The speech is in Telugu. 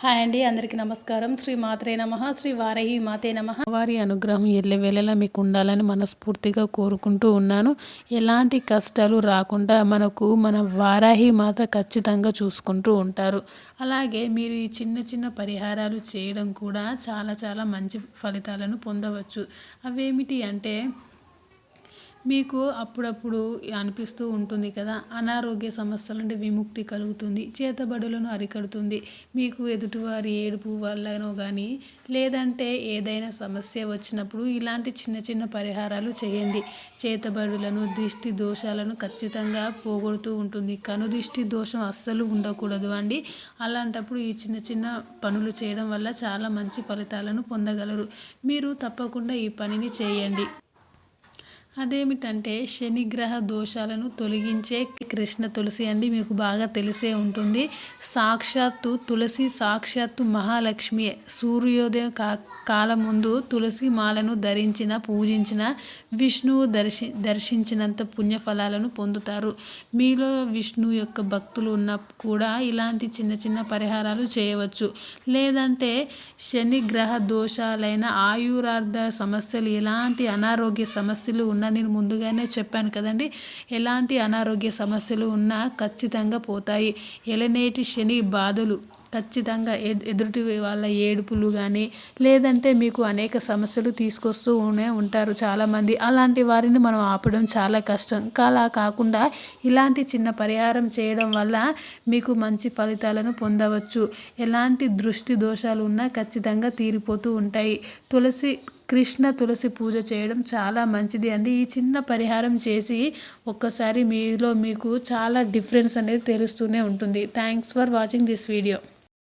హాయ్ అండి, అందరికీ నమస్కారం. శ్రీ మాత్రే నమః, శ్రీ వారాహి మాతే నమః. వారి అనుగ్రహం ఎల్లవేళలా మీకు ఉండాలని మనస్ఫూర్తిగా కోరుకుంటూ ఉన్నాను. ఎలాంటి కష్టాలు రాకుండా మన వారాహి మాత ఖచ్చితంగా చూసుకుంటూ ఉంటారు. అలాగే మీరు ఈ చిన్న చిన్న పరిహారాలు చేయడం కూడా చాలా చాలా మంచి ఫలితాలను పొందవచ్చు. అవేమిటి అంటే, మీకు అప్పుడప్పుడు అనిపిస్తూ ఉంటుంది కదా, అనారోగ్య సమస్యల నుండి విముక్తి కలుగుతుంది, చేతబడులను అరికడుతుంది. మీకు ఎదుటివారి ఏడుపు వల్లనో కానీ, లేదంటే ఏదైనా సమస్య వచ్చినప్పుడు ఇలాంటి చిన్న చిన్న పరిహారాలు చేయండి. చేతబడులను, దిష్టి దోషాలను ఖచ్చితంగా పోగొడుతూ ఉంటుంది. కనుదిష్టి దోషం అస్సలు ఉండకూడదు అండి. అలాంటప్పుడు ఈ చిన్న చిన్న పనులు చేయడం వల్ల చాలా మంచి ఫలితాలను పొందగలరు. మీరు తప్పకుండా ఈ పనిని చేయండి. అదేమిటంటే, శనిగ్రహ దోషాలను తొలగించే కృష్ణ తులసి అండి. మీకు బాగా తెలిసే ఉంటుంది. సాక్షాత్తు తులసి సాక్షాత్తు మహాలక్ష్మి. సూర్యోదయం కాలం ముందు తులసి మాలను ధరించిన, పూజించిన విష్ణువు దర్శించినంత పుణ్యఫలాలను పొందుతారు. మీలో విష్ణు యొక్క భక్తులు ఉన్న కూడా ఇలాంటి చిన్న చిన్న పరిహారాలు చేయవచ్చు. లేదంటే శనిగ్రహ దోషాలైన ఆయురార్థ సమస్యలు, ఎలాంటి అనారోగ్య సమస్యలు ఉన్నా, నేను ముందుగానే చెప్పాను కదండి, ఎలాంటి అనారోగ్య సమస్యలు ఉన్నా ఖచ్చితంగా పోతాయి. ఎలనేటి శని బాధలు ఖచ్చితంగా, ఎదుటి వాళ్ళ ఏడుపులు కానీ, లేదంటే మీకు అనేక సమస్యలు తీసుకొస్తూ ఉంటారు చాలామంది. అలాంటి వారిని మనం ఆపడం చాలా కష్టం. అలా కాకుండా ఇలాంటి చిన్న పరిహారం చేయడం వల్ల మీకు మంచి ఫలితాలను పొందవచ్చు. ఎలాంటి దృష్టి దోషాలు ఉన్నా ఖచ్చితంగా తీరిపోతూ ఉంటాయి. కృష్ణ తులసి పూజ చేయడం చాలా మంచిది అండి. ఈ చిన్న పరిహారం చేసి ఒక్కసారి మీకు చాలా డిఫరెన్స్ అనేది తెలుస్తూనే ఉంటుంది. Thanks for watching this video.